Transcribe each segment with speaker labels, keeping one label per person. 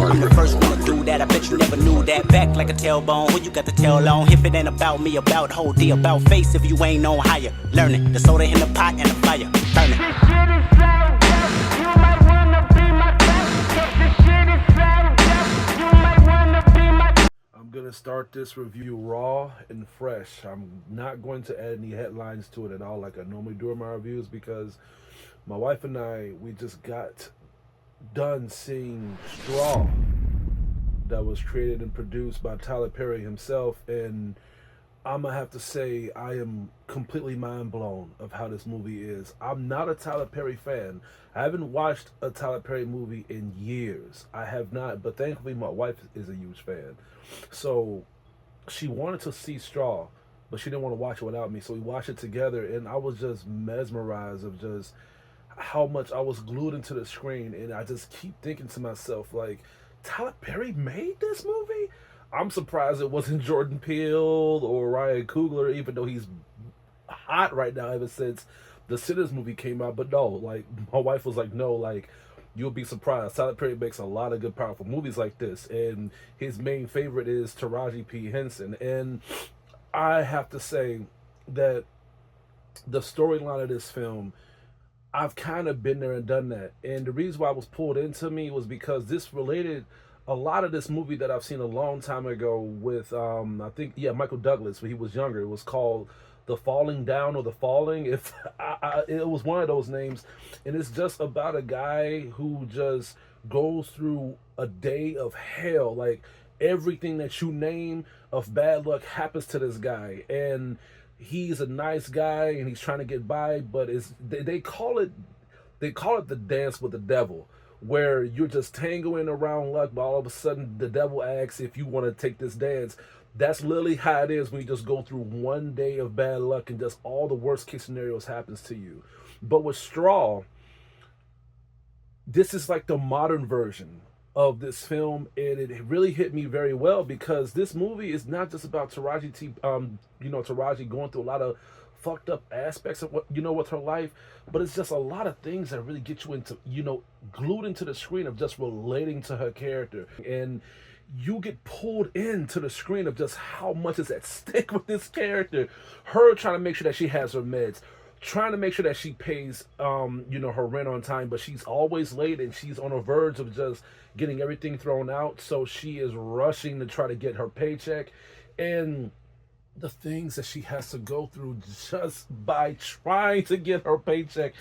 Speaker 1: I'm the first one to do that. I bet you never knew that. Back like a tailbone. Who you got the tail on? If it ain't about me, about whole D, about face. If you ain't on higher, learn it. The soda in the pot and the fire, burn it. This shit is so dope. You might wanna be my guest. This shit is so dope. You might wanna be my.
Speaker 2: I'm gonna start this review raw and fresh. I'm not going to add any headlines to it at all like I normally do in my reviews because my wife and we just got done seeing Straw that was created and produced by Tyler Perry himself, and I'm gonna have to say I am completely mind blown of how this movie is. I'm not a Tyler Perry fan. I haven't watched a Tyler Perry movie in years. I have not, but thankfully my wife is a huge fan. So she wanted to see Straw, but she didn't want to watch it without me. So we watched it together, and I was just mesmerized of just how much I was glued into the screen, and I just keep thinking to myself, like, Tyler Perry made this movie? I'm surprised it wasn't Jordan Peele or Ryan Coogler, even though he's hot right now ever since the Sinners movie came out. But no, like, my wife was like, no, like, you'll be surprised. Tyler Perry makes a lot of good, powerful movies like this, and his main favorite is Taraji P. Henson. And I have to say that the storyline of this film, I've kind of been there and done that. And the reason why it was pulled into me was because this related a lot of this movie that I've seen a long time ago with, I think, yeah, Michael Douglas when he was younger. It was called The Falling Down or The Falling. If it was one of those names. And it's just about a guy who just goes through a day of hell. Like, everything that you name of bad luck happens to this guy. And he's a nice guy and he's trying to get by, but they call it the dance with the devil, where you're just tangoing around luck, but all of a sudden the devil asks if you want to take this dance. That's literally how it is when you just go through one day of bad luck and just all the worst case scenarios happens to you. But with Straw, this is like the modern version of this film, and it really hit me very well because this movie is not just about Taraji going through a lot of fucked up aspects of with her life, but it's just a lot of things that really get you into, glued into the screen of just relating to her character, and you get pulled into the screen of just how much is at stake with this character. Her trying to make sure that she has her meds, trying to make sure that she pays her rent on time, but she's always late and she's on the verge of just getting everything thrown out, so she is rushing to try to get her paycheck, and the things that she has to go through just by trying to get her paycheck.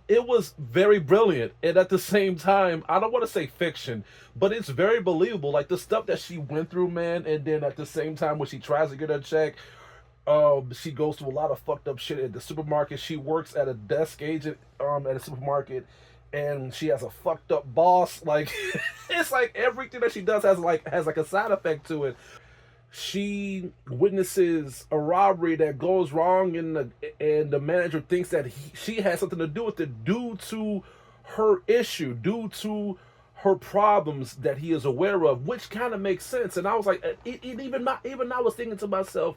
Speaker 2: It was very brilliant, and at the same time, I don't want to say fiction, but it's very believable. Like, the stuff that she went through, man, and then at the same time when she tries to get her check, she goes through a lot of fucked up shit at the supermarket. She works at a desk agent at a supermarket, and she has a fucked up boss. Like, it's like everything that she does has like a side effect to it. She witnesses a robbery that goes wrong, and the manager thinks that she has something to do with it due to her issue, due to her problems that he is aware of, which kind of makes sense. And I was like, even I was thinking to myself,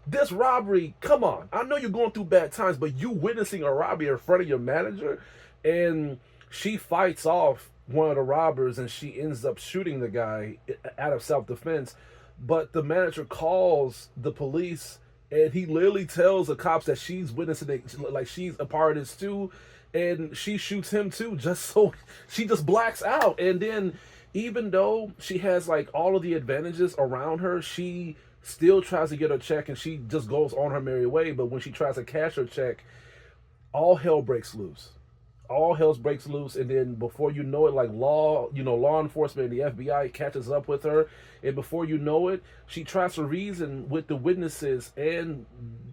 Speaker 2: this robbery, come on, I know you're going through bad times, but you witnessing a robbery in front of your manager. And she fights off one of the robbers, and she ends up shooting the guy out of self-defense. But the manager calls the police, and he literally tells the cops that she's witnessing it, like she's a part of this too, and she shoots him too, just so she just blacks out. And then, even though she has like all of the advantages around her, she still tries to get her check, and she just goes on her merry way. But when she tries to cash her check, all hell breaks loose. All hell breaks loose, and then before you know it, like law enforcement and the FBI catches up with her, and before you know it, she tries to reason with the witnesses and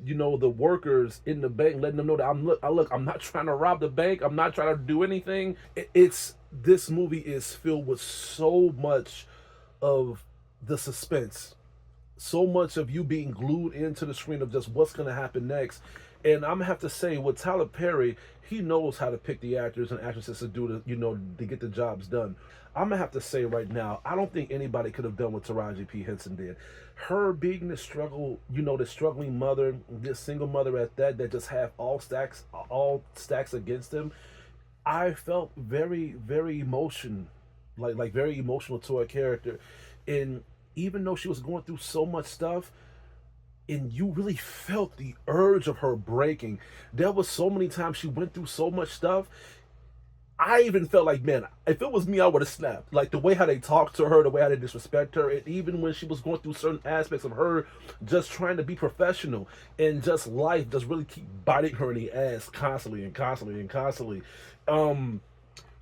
Speaker 2: the workers in the bank, letting them know that I'm not trying to rob the bank, I'm not trying to do anything. This movie is filled with so much of the suspense, so much of you being glued into the screen of just what's going to happen next. And I'm gonna have to say, with Tyler Perry, he knows how to pick the actors and actresses to do to get the jobs done. I'm gonna have to say right now, I don't think anybody could have done what Taraji P. Henson did. Her being the struggle, the struggling mother, this single mother at that just have all stacks against them. I felt very, very like very emotional to her character, and even though she was going through so much stuff, and you really felt the urge of her breaking. There was so many times she went through so much stuff. I even felt like, man, if it was me, I would have snapped. Like the way how they talked to her, the way how they disrespect her, and even when she was going through certain aspects of her just trying to be professional, and just life just really keep biting her in the ass constantly and constantly and constantly.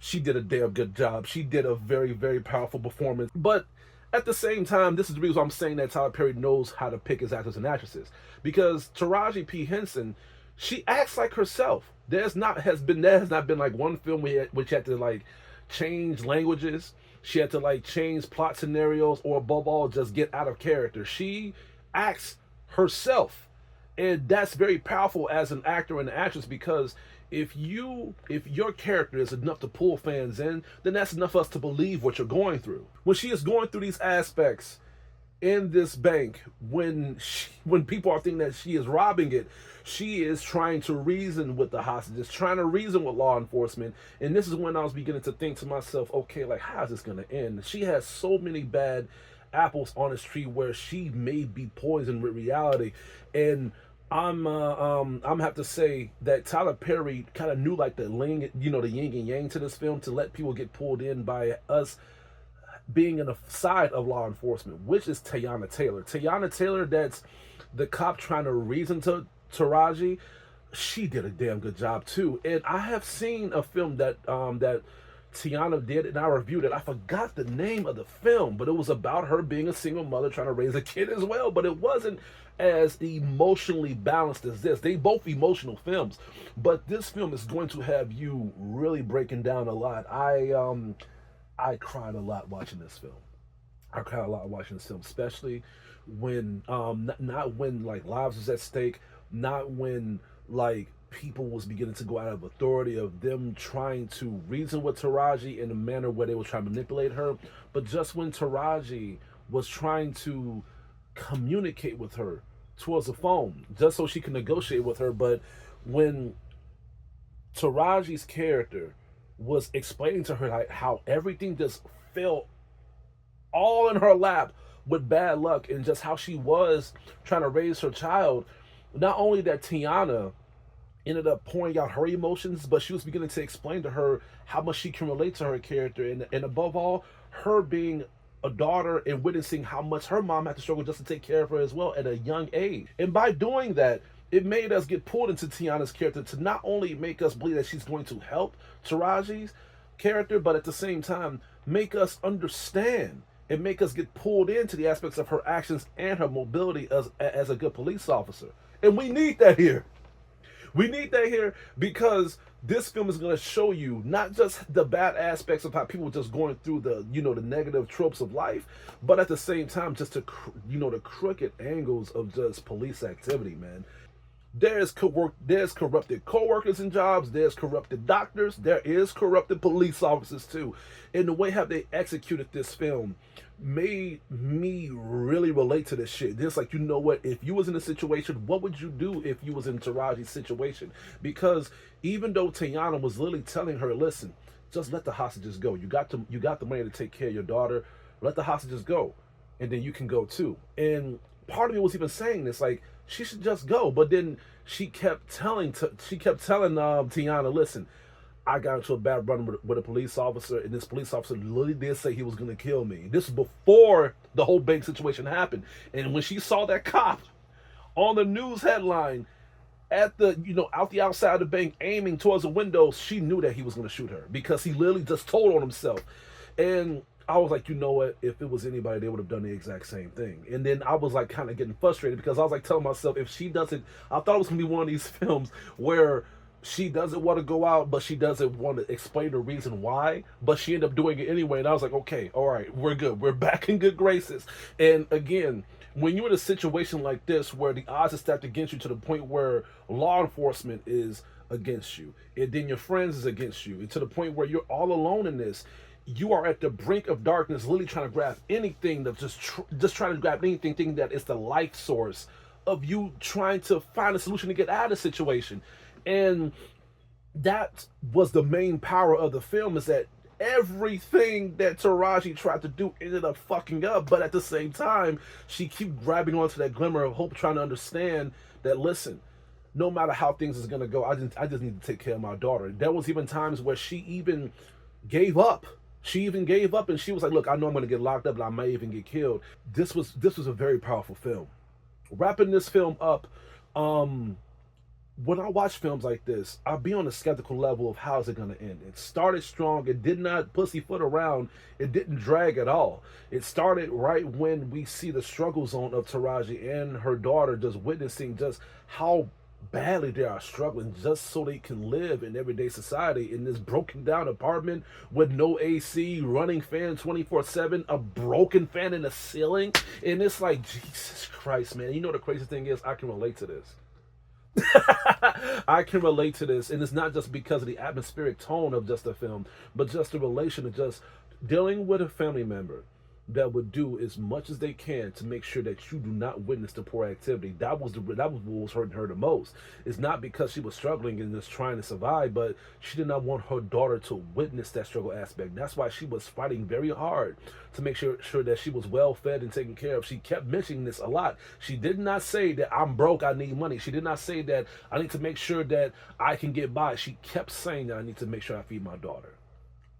Speaker 2: She did a damn good job. She did a very, very powerful performance. But at the same time, this is the reason why I'm saying that Tyler Perry knows how to pick his actors and actresses. Because Taraji P. Henson, she acts like herself. There has not been like one film which had to like change languages. She had to like change plot scenarios, or above all, just get out of character. She acts herself. And that's very powerful as an actor and an actress, because if your character is enough to pull fans in, then that's enough for us to believe what you're going through. When she is going through these aspects in this bank, when people are thinking that she is robbing it, she is trying to reason with the hostages, trying to reason with law enforcement. And this is when I was beginning to think to myself, okay, like, how is this going to end? She has so many bad apples on this tree where she may be poisoned with reality. And I'm have to say that Tyler Perry kind of knew like the yin and yang to this film, to let people get pulled in by us being in the side of law enforcement, which is Teyana Taylor. Teyana Taylor, that's the cop trying to reason to Taraji. She did a damn good job too. And I have seen a film that Tiana did, and I reviewed it. I forgot the name of the film, but it was about her being a single mother trying to raise a kid as well. But it wasn't as emotionally balanced as this. They both emotional films, but this film is going to have you really breaking down a lot. I cried a lot watching this film. I cried a lot watching this film, especially when not when like lives was at stake, not when like people was beginning to go out of authority of them trying to reason with Taraji in a manner where they were trying to manipulate her, but just when Taraji was trying to communicate with her towards the phone just so she can negotiate with her. But when Taraji's character was explaining to her like how everything just fell all in her lap with bad luck, and just how she was trying to raise her child, not only that Tiana ended up pouring out her emotions, but she was beginning to explain to her how much she can relate to her character, and above all, her being a daughter and witnessing how much her mom had to struggle just to take care of her as well at a young age. And by doing that, it made us get pulled into Tiana's character to not only make us believe that she's going to help Taraji's character, but at the same time make us understand and make us get pulled into the aspects of her actions and her mobility as a good police officer. And we need that here. We need that here because this film is going to show you not just the bad aspects of how people are just going through the negative tropes of life, but at the same time just the crooked angles of just police activity, man. There's corrupted co-workers in jobs, there's corrupted doctors, there is corrupted police officers too. And the way how they executed this film made me really relate to this shit. Just like, you know what, if you was in a situation, what would you do if you was in Taraji's situation? Because even though Teyana was literally telling her, listen, just let the hostages go. You got the money to take care of your daughter. Let the hostages go, and then you can go too. And part of me was even saying this, like, she should just go. But then she kept telling Tiana, listen, I got into a bad run with a police officer, and this police officer literally did say he was going to kill me. This is before the whole bank situation happened. And when she saw that cop on the news headline at the, out the outside of the bank aiming towards the window, she knew that he was going to shoot her because he literally just told on himself. And I was like, you know what? If it was anybody, they would have done the exact same thing. And then I was like kind of getting frustrated because I was like telling myself, if she doesn't, I thought it was going to be one of these films where she doesn't want to go out, but she doesn't want to explain the reason why, but she ended up doing it anyway. And I was like, okay, all right, we're good. We're back in good graces. And again, When you're in a situation like this where the odds are stacked against you to the point where law enforcement is against you, and then your friends is against you, and to the point where you're all alone in this, you are at the brink of darkness, literally trying to grab anything that just trying to grab anything, thinking that it's the life source of you trying to find a solution to get out of the situation. And that was the main power of the film, is that everything that Taraji tried to do ended up fucking up, but at the same time she keep grabbing onto that glimmer of hope, trying to understand that, listen, no matter how things is gonna go, I just need to take care of my daughter. There was even times where she even gave up. She even gave up, and she was like, look, I know I'm gonna get locked up and I may even get killed. This was a very powerful film. Wrapping this film up, when I watch films like this, I'll be on a skeptical level of how's it going to end. It started strong. It did not pussyfoot around. It didn't drag at all. It started right when we see the struggle zone of Taraji and her daughter, just witnessing just how badly they are struggling just so they can live in everyday society in this broken down apartment with no AC, running fan 24/7, a broken fan in the ceiling. And it's like, Jesus Christ, man. You know, the crazy thing is, I can relate to this. I can relate to this, and it's not just because of the atmospheric tone of just the film, but just the relation of just dealing with a family member that would do as much as they can to make sure that you do not witness the poor activity. That was what was hurting her the most. It's not because she was struggling and just trying to survive, but she did not want her daughter to witness that struggle aspect. That's why she was fighting very hard to make sure that she was well fed and taken care of. She kept mentioning this a lot. She did not say that I'm broke, I need money. She did not say that I need to make sure that I can get by. She kept saying that I need to make sure I feed my daughter.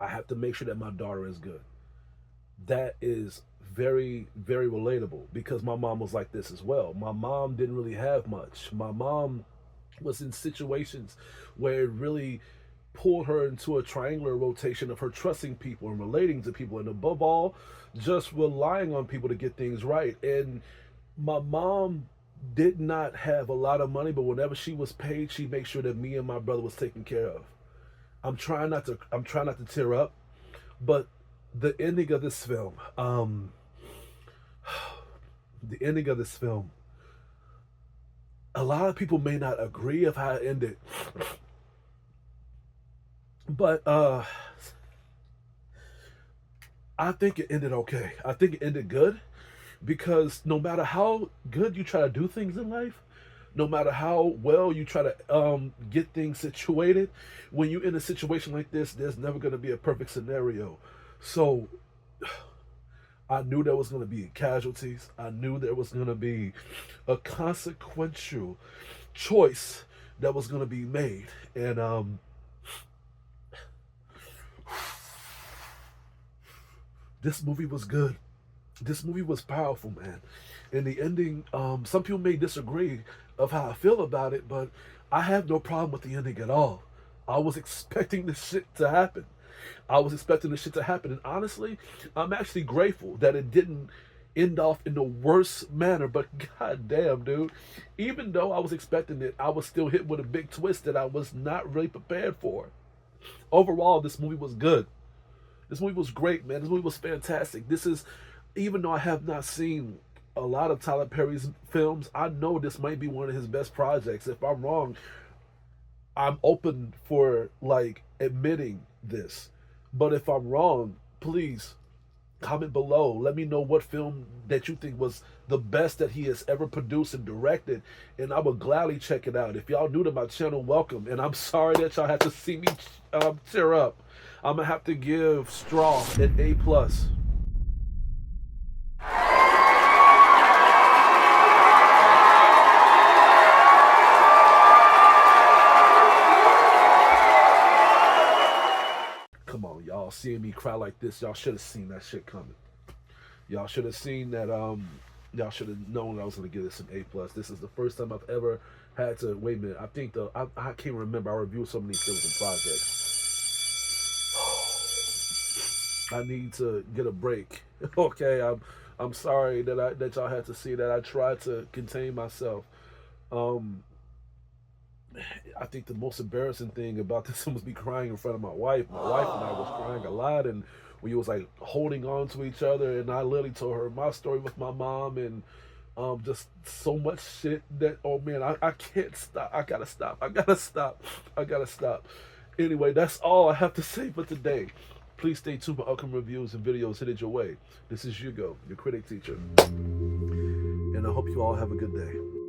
Speaker 2: I have to make sure that my daughter is good. That is very, very relatable, because my mom was like this as well. My mom didn't really have much. My mom was in situations where it really pulled her into a triangular rotation of her trusting people and relating to people, and above all, just relying on people to get things right. And my mom did not have a lot of money, but whenever she was paid, she made sure that me and my brother was taken care of. I'm trying not to tear up, but the ending of this film, a lot of people may not agree of how it ended, but I think it ended okay. I think it ended good, because no matter how good you try to do things in life, no matter how well you try to get things situated, when you're in a situation like this, there's never going to be a perfect scenario. So I knew there was going to be casualties. I knew there was going to be a consequential choice that was going to be made. And this movie was good. This movie was powerful, man. And the ending, some people may disagree of how I feel about it, but I have no problem with the ending at all. I was expecting this shit to happen. And honestly, I'm actually grateful that it didn't end off in the worst manner. But goddamn, dude, even though I was expecting it, I was still hit with a big twist that I was not really prepared for. Overall, this movie was good. This movie was great, man. This movie was fantastic. Even though I have not seen a lot of Tyler Perry's films, I know this might be one of his best projects. If I'm wrong, I'm open for admitting this. But if I'm wrong, please comment below. Let me know what film that you think was the best that he has ever produced and directed, and I would gladly check it out. If y'all new to my channel, welcome. And I'm sorry that y'all have to see me tear up. I'm gonna have to give Straw an A+. Come on, y'all. Seeing me cry like this, y'all should have seen that shit coming. Y'all should have seen that. Y'all should have known I was gonna give this an A+. This is the first time I've ever had to. Wait a minute. I think I can't remember. I reviewed so many films and projects. I need to get a break. Okay, I'm sorry that y'all had to see that. I tried to contain myself. I think the most embarrassing thing about this was me crying in front of my wife. My wife and I was crying a lot, and we was holding on to each other, and I literally told her my story with my mom, and Just so much shit that, oh man, I can't stop. I gotta stop. I gotta stop. I gotta stop. Anyway, that's all I have to say for today. Please stay tuned for upcoming reviews and videos headed your way. This is Hugo, your critic teacher, and I hope you all have a good day.